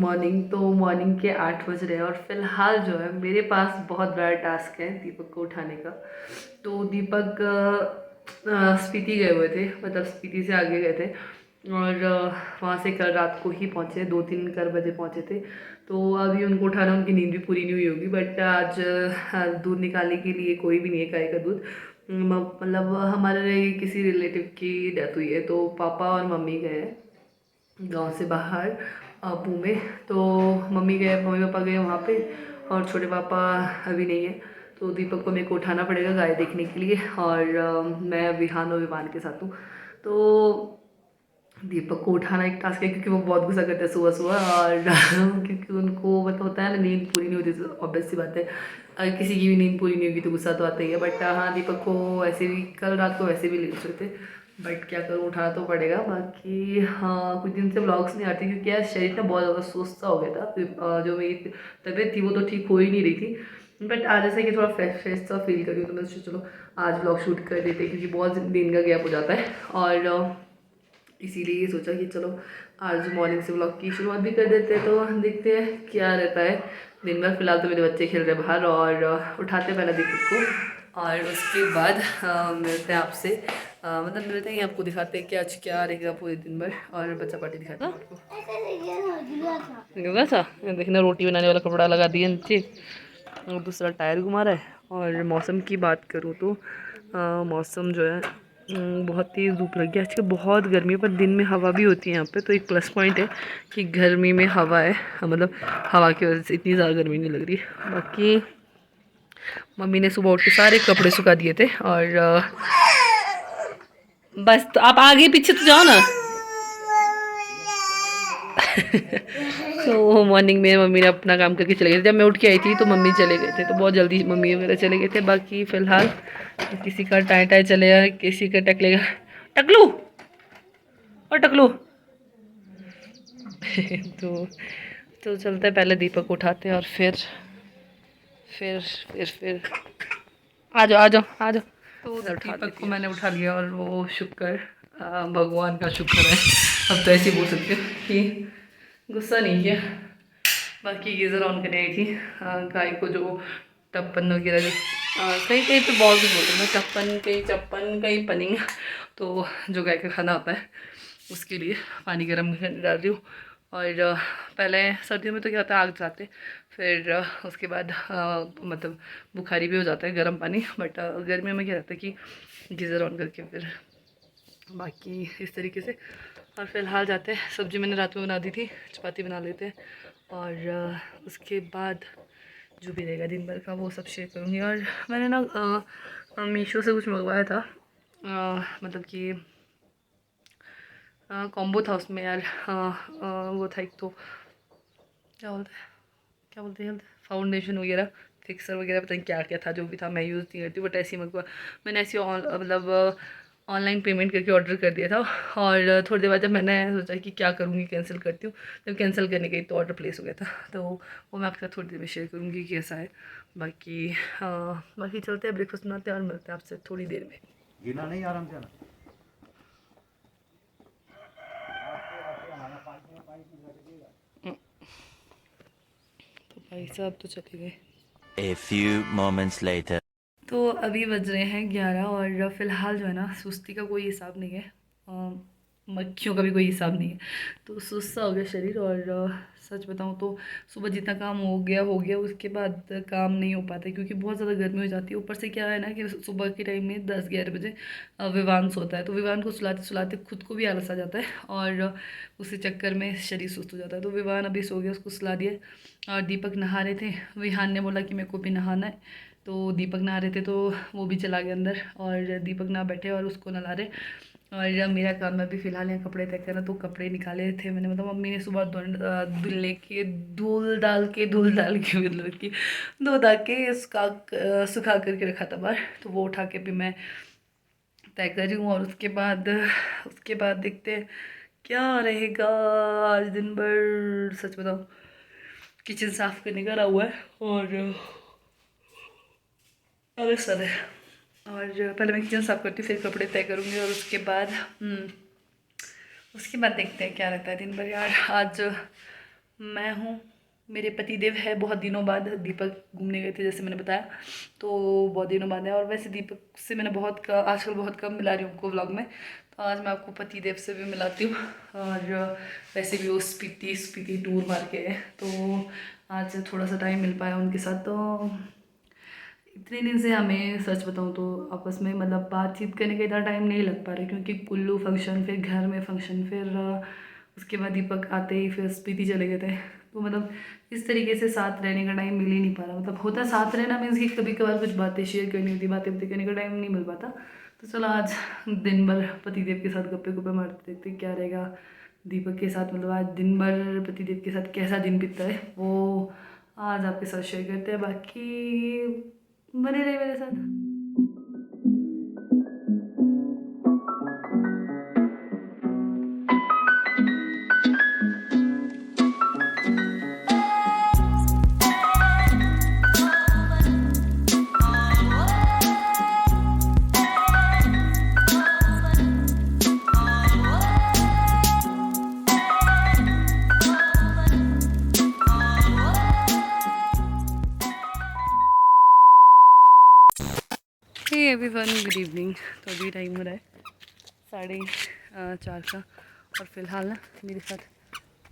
Morning. तो morning के 8 बज रहे हैं और फिलहाल जो है मेरे पास बहुत बड़ा टास्क है दीपक को उठाने का। तो दीपक स्पीति गए हुए थे, मतलब स्पीति से आगे गए थे और वहाँ से कल रात को ही पहुँचे, 2-3 कर बजे पहुँचे थे। तो अभी उनको उठाना, उनकी नींद भी पूरी नहीं हुई होगी। बट आज दूध निकालने के लिए कोई भी नहीं है, गाय का दूध। मतलब हमारे किसी रिलेटिव की डेथ हुई है, तो पापा और मम्मी गए गांव से बाहर अपू में। तो मम्मी पापा गए वहाँ पे और छोटे पापा अभी नहीं है। तो दीपक को मेरे को उठाना पड़ेगा गाय देखने के लिए और मैं विहान और विमान के साथ हूँ। तो दीपक को उठाना एक टास्क है क्योंकि वो बहुत गुस्सा करते हैं सुबह सुबह और क्योंकि उनको मतलब होता है ना, नींद पूरी नहीं होती, ऑब्वियस सी बात है। अगर किसी की भी नींद पूरी नहीं होगी तो गुस्सा तो आता ही है। बट हाँ, दीपक को वैसे भी कल रात को वैसे भी लेट सोए थे, बट क्या करूँ, उठाना तो पड़ेगा। बाकी हाँ, कुछ दिन से व्लॉग्स नहीं आते क्योंकि यार शरीर ना बहुत ज़्यादा सुस्त सा हो गया था। जो मेरी तबीयत थी वो तो ठीक हो ही नहीं रही थी। बट आज ऐसा कि थोड़ा फ्रेश फ्रेश सा फील करी तो मैं सोचा चलो आज व्लॉग शूट कर देते हैं क्योंकि बहुत दिन का गैप हो जाता है। और इसीलिए ये सोचा कि चलो आज मॉर्निंग से व्लॉग की शुरुआत भी कर देते हैं। तो देखते हैं क्या रहता है दिन भर। फिलहाल तो मेरे बच्चे खेल रहे हैं बाहर और उठाते पहले दीपक को और उसके बाद मिलते हैं आपसे। मतलब मिलते हैं, आपको दिखाते हैं कि आज क्या रहेगा पूरे दिन भर और बच्चा पार्टी दिखाते हैं आपको। गिरा था देखना, रोटी बनाने वाला कपड़ा लगा दिया नीचे और दूसरा टायर घुमा रहा है। और मौसम की बात करूँ तो मौसम जो है बहुत तेज़ धूप लगी है आजकल, बहुत गर्मी है। पर दिन में हवा भी होती है यहाँ पे, तो एक प्लस पॉइंट है कि गर्मी में हवा है। मतलब हवा की वजह से इतनी ज़्यादा गर्मी नहीं लग रही। बाकी मम्मी ने सुबह उठ के सारे कपड़े सुखा दिए थे और बस। तो आप आगे पीछे तो जाओ ना। तो मॉर्निंग में मम्मी ने अपना काम करके चले गए थे। जब मैं उठ के आई थी तो मम्मी चले गए थे, तो बहुत जल्दी मम्मी वगैरह चले गए थे। बाकी फ़िलहाल किसी का टाई टाई चलेगा, किसी का टकलेगा, टकलू और टकलू। तो चलते हैं, पहले दीपक को उठाते हैं और फिर आ जाओ आ जाओ आ जाओ। तो दीपक को मैंने उठा लिया और वो शुक्र भगवान का शुक्र है, अब तो ऐसे बोल सकते हो कि गुस्सा नहीं किया। बाकी गीज़र ऑन करने आई थी गाय को, जो टप्पन वगैरह जो कहीं कहीं पे बहुत कुछ बोलते हैं ना, टप्पन कहीं चप्पन कहीं पनिंग। तो जो गाय का खाना होता है उसके लिए पानी गर्म करने डाल रही हूँ। और पहले सर्दियों में तो क्या होता है, आग जलाते, फिर उसके बाद मतलब बुखारी भी हो जाता है गर्म पानी। बट गर्मियों में क्या रहता है कि गीज़र ऑन करके फिर बाकी इस तरीके से। और फिलहाल जाते हैं, सब्ज़ी मैंने रात में बना दी थी, चपाती बना लेते हैं और उसके बाद जो भी रहेगा दिन भर का वो सब शेयर करूँगी। और मैंने ना मीशो से कुछ मंगवाया था, मतलब कि कॉम्बो था उसमें यार। वो था एक तो क्या बोलते हैं फाउंडेशन वगैरह, फिक्सर वगैरह, पता नहीं क्या क्या था, जो भी था मैं यूज़ नहीं करती बट ऐसे ही मैंने ऐसे मतलब ऑनलाइन पेमेंट करके ऑर्डर कर दिया था। और थोड़ी देर बाद जब मैंने सोचा कि क्या करूँगी, कैंसिल करती हूँ, जब कैंसिल करने गई तो ऑर्डर प्लेस हो गया था। तो वो मैं आपके साथ थोड़ी देर में शेयर करूँगी कैसा है। बाकी चलते हैं, ब्रेकफास्ट बनाते हैं और मिलते हैं आपसे थोड़ी देर में। गिना नहीं, आराम से आना। तो भाई साहब तो चले गए। A few moments later. तो अभी बज रहे हैं 11 और फ़िलहाल जो है ना, सुस्ती का कोई हिसाब नहीं है, मक्खियों का भी कोई हिसाब नहीं है। तो सुस्त सा हो गया शरीर। और सच बताऊँ तो सुबह जितना काम हो गया उसके बाद काम नहीं हो पाता क्योंकि बहुत ज़्यादा गर्मी हो जाती है। ऊपर से क्या है ना कि सुबह के टाइम में 10-11 बजे विवान सोता है, तो विवान को सुलाते सुलाते खुद को भी आलस आ जाता है और उसी चक्कर में शरीर सुस्त हो जाता है। तो विवान अभी सो गया, उसको सुला दिया और दीपक नहा रहे थे। विहान ने बोला कि मेरे को भी नहाना है, तो दीपक नहा रहे थे तो वो भी चला गया अंदर और दीपक नहा बैठे और उसको नला रहे। और जब मेरा काम में भी फ़िलहाल यहाँ कपड़े तय करना, तो कपड़े निकाले थे मैंने, मतलब मम्मी ने सुबह धुल डाल के मतलब कि धो धा के सुखा करके रखा था बाहर, तो वो उठा के भी मैं तय कर रही हूँ। और उसके बाद देखते हैं क्या रहेगा आज दिन भर। सच बताऊँ, किचन साफ़ करने का रहा हुआ है और अरे सर है। और पहले मैं किचन साफ़ करती हूँ, फिर कपड़े तय करूँगी और उसके बाद देखते हैं क्या रहता है दिन भर। यार आज मैं हूँ, मेरे पतिदेव है। बहुत दिनों बाद दीपक घूमने गए थे जैसे मैंने बताया, तो बहुत दिनों बाद है। और वैसे दीपक से मैंने आजकल बहुत कम मिला रही हूँ आपको व्लॉग में, तो आज मैं आपको पतिदेव से भी मिलाती हूँ। और वैसे भी वो स्पीति टूर मार के है, तो आज थोड़ा सा टाइम मिल पाया उनके साथ। तो इतने दिन से हमें सच बताऊँ तो आपस में मतलब बातचीत करने का इतना टाइम नहीं लग पा रहा, क्योंकि कुल्लू फंक्शन, फिर घर में फंक्शन, फिर उसके बाद दीपक आते ही फिर स्पीति चले गए थे। तो मतलब इस तरीके से साथ रहने का टाइम मिल ही नहीं पा रहा। मतलब होता साथ रहना मीन्स कि कभी कभार कुछ बातें शेयर करनी होती, बातें करने का टाइम नहीं मिल पाता। तो चलो आज दिन भर पतिदेव के साथ गप्पे गुप्पे मारते देखते क्या रहेगा दीपक के साथ। मतलब आज दिन भर पतिदेव के साथ कैसा दिन बीतता है वो आज आपके साथ शेयर करते हैं। बाकी बने रहे मेरे साथ। Hey everyone, good evening. तो अभी टाइम हो रहा है 4:30 का, और फिलहाल ना मेरे साथ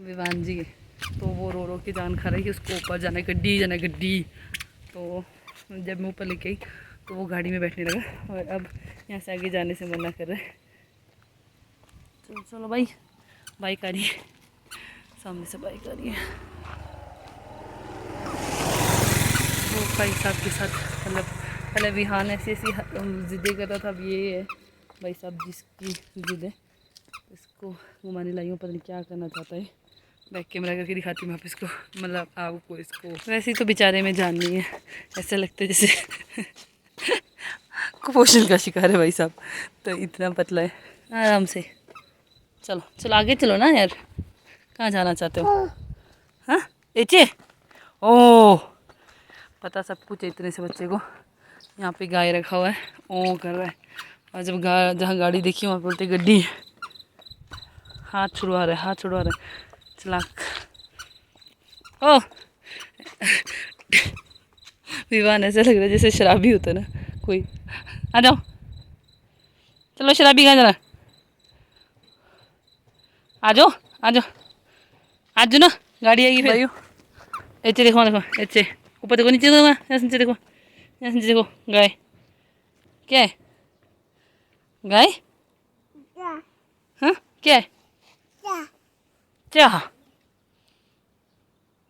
विवान जी है। तो वो रो रो के जान खा रही है कि उसको ऊपर जाना है, गड्डी जाना है, गड्डी। तो जब मैं ऊपर लेके आई तो वो गाड़ी में बैठने लगा, और अब यहाँ से आगे जाने से मना कर रहा है। चलो चलो भाई, बाइक आ रही है, सामने से बाइक आ रही है। वो भाई साहब के साथ मतलब पहले विहान ऐसी ऐसी ज़िद्दें कर रहा था, अब ये है भाई साहब जिसकी ज़िद है, इसको घुमाने लाई हूँ। पता नहीं क्या करना चाहता है। बैक कैमरा करके दिखाती हूँ आप इसको, मतलब आपको इसको। वैसे ही तो बेचारे में जान नहीं है, ऐसा लगता है जैसे कुपोषण का शिकार है भाई साहब। तो इतना पतला है। आराम से चलो चलो, आगे चलो ना यार, कहाँ जाना चाहते हो? हाँ एचे, ओह पता सब कुछ है इतने से बच्चे को। यहाँ पे गाय रखा हुआ है, ओ कर रहा है। और जब जहाँ गाड़ी देखी वहाँ बोलते गड्डी, हाथ छुड़वा रहा है, हाथ छुड़वा रहा है चलाक। ओ विवान ऐसा लग रहा है जैसे शराबी होता है ना कोई। आ जाओ, चलो शराबी कहाँ जाना, आ जाओ आ जाओ आ जाओ ना, गाड़ी आएगी फिर। ऐसे देखो देखो, ऐसे ऊपर देखो, नीचे देखो, यहाँ से नीचे देखो, यहाँ से नीचे देखो। गाय क्या है? गाय हाँ क्या है? चाह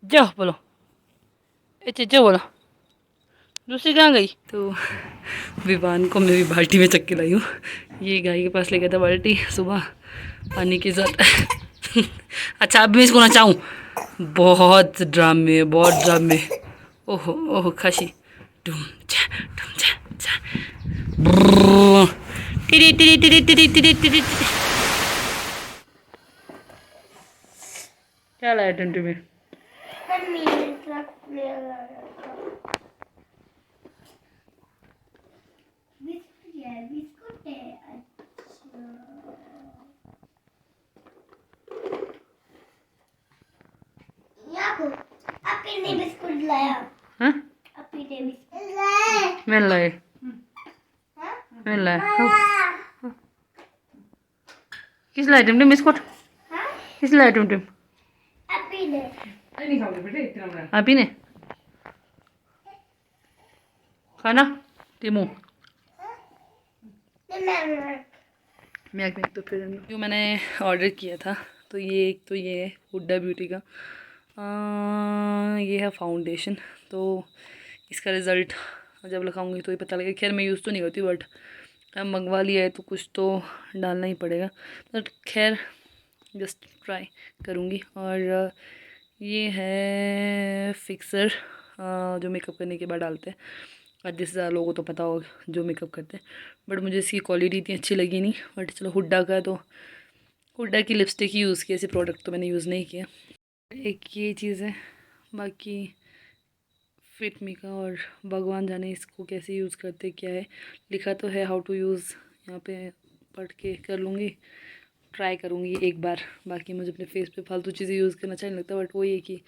जाओ बोलो, ऐसे जाओ बोलो। दूसरी कहाँ गई? तो विवान को मैं भी बाल्टी में चक्के लाई हूँ। ये गाय के पास ले गया था बाल्टी सुबह पानी के साथ। अच्छा अब मैं इसको नचाऊँ? बहुत ड्रामे, बहुत ड्रामे। ओहो ओहो खासी, डुम चा डुम चा चा, ब्रुह, टिरी टिरी टिरी टिरी टिरी टिरी। क्या लाया टंटू में? बिस्कुट है। अच्छा आपके लिए बिस्कुट लाया। हाँ आपके लिए बिस्कुट लाया। मैं लाए, हाँ? मैं लाया। किस लाए टमटम बिस्कुट? हाँ? किस लाए टमटम? आपके लिए। आप ही ने खाना टिमू मैं तो फिर जो मैंने ऑर्डर किया था, तो ये एक तो ये है हुड्डा ब्यूटी का, ये है फाउंडेशन। तो इसका रिज़ल्ट जब लगाऊंगी तो ही पता लगेगा। खैर मैं यूज़ तो नहीं करती, बट अब मंगवा लिया है तो कुछ तो डालना ही पड़ेगा। बट खैर जस्ट ट्राई करूँगी। और ये है फिक्सर, जो मेकअप करने के बाद डालते हैं। और जिस ज़्यादा लोगों को तो पता होगा जो मेकअप करते हैं, बट मुझे इसकी क्वालिटी इतनी अच्छी लगी नहीं। बट चलो हुड्डा का है तो हुड्डा की लिपस्टिक ही यूज़ की, ऐसे प्रोडक्ट तो मैंने यूज़ नहीं किया। एक ये चीज़ है, बाकी फिटमी का और भगवान जाने इसको कैसे यूज़ करते क्या है। लिखा तो है हाउ टू यूज़, यहाँ पे पढ़ के कर लूँगी। ट्राई करूँगी एक बार। बाकी मुझे अपने फेस पे फालतू चीज़ें यूज़ करना अच्छा नहीं लगता, बट वो ये कि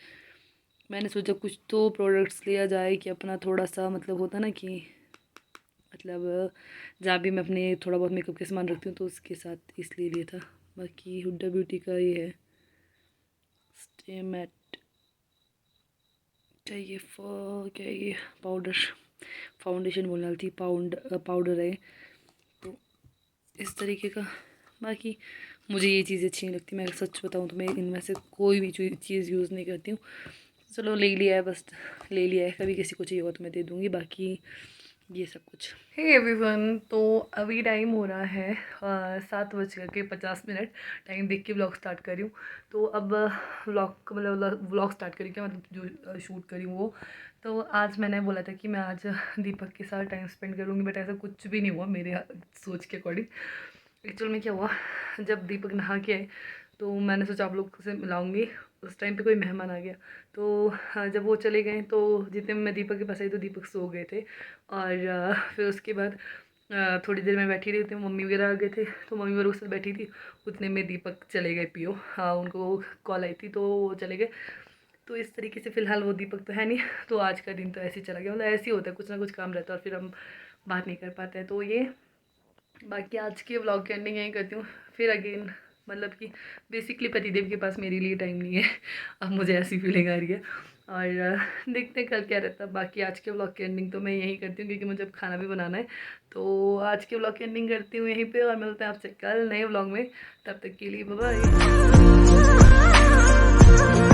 मैंने सोचा कुछ तो प्रोडक्ट्स लिया जाए कि अपना थोड़ा सा मतलब होता ना कि मतलब जहाँ भी मैं अपने थोड़ा बहुत मेकअप के सामान रखती हूँ तो उसके साथ इसलिए लिया था। बाकी हुड्डा ब्यूटी का ये है स्टे मैट क्या ये पाउडर, फाउंडेशन बोलने वाली थी, पाउडर है तो इस तरीके का। बाकी मुझे ये चीज़ें अच्छी नहीं लगती, मैं सच बताऊँ तो मैं इनमें से कोई भी चीज़ यूज़ नहीं करती हूँ। चलो ले लिया है, बस ले लिया है, कभी किसी को चाहिए होगा तो मैं दे दूँगी। बाकी ये सब कुछ। हे एवरीवन, तो अभी टाइम हो रहा है 7:50। टाइम देख के व्लॉग स्टार्ट करी हूँ। तो अब व्लॉग स्टार्ट करी, क्या मतलब जो शूट करी हूँ वो। तो आज मैंने बोला था कि मैं आज दीपक के साथ टाइम स्पेंड करूँगी, बट ऐसा कुछ भी नहीं हुआ मेरे सोच के अकॉर्डिंग। एक्चुअल में क्या हुआ, जब दीपक नहा के आए तो मैंने सोचा आप लोग से मिलाऊंगी। उस टाइम पे कोई मेहमान आ गया, तो जब वो चले गए तो जितने में मैं दीपक के पास आई तो दीपक सो गए थे। और फिर उसके बाद थोड़ी देर मैं बैठी रही थी, मम्मी वगैरह आ गए थे तो मम्मी वगैरह उससे बैठी थी। उतने में दीपक चले गए पियो, हाँ उनको कॉल आई थी तो वो चले गए। तो इस तरीके से फ़िलहाल वो दीपक तो है नहीं, तो आज का दिन तो ऐसे ही चला गया। मतलब ऐसे ही होता है, कुछ ना कुछ काम रहता है और फिर हम बात नहीं कर पाते हैं, तो ये। बाकी आज के व्लॉग की एंडिंग यहीं करती हूँ। फिर अगेन मतलब कि बेसिकली पतिदेव के पास मेरे लिए टाइम नहीं है, अब मुझे ऐसी फीलिंग आ रही है। और देखते हैं कल क्या रहता है। बाकी आज के व्लॉग की एंडिंग तो मैं यहीं करती हूँ क्योंकि मुझे अब खाना भी बनाना है। तो आज के व्लॉग की एंडिंग करती हूँ यहीं पे और मिलते हैं आपसे कल नए व्लॉग में। तब तक के लिए बाय बाय।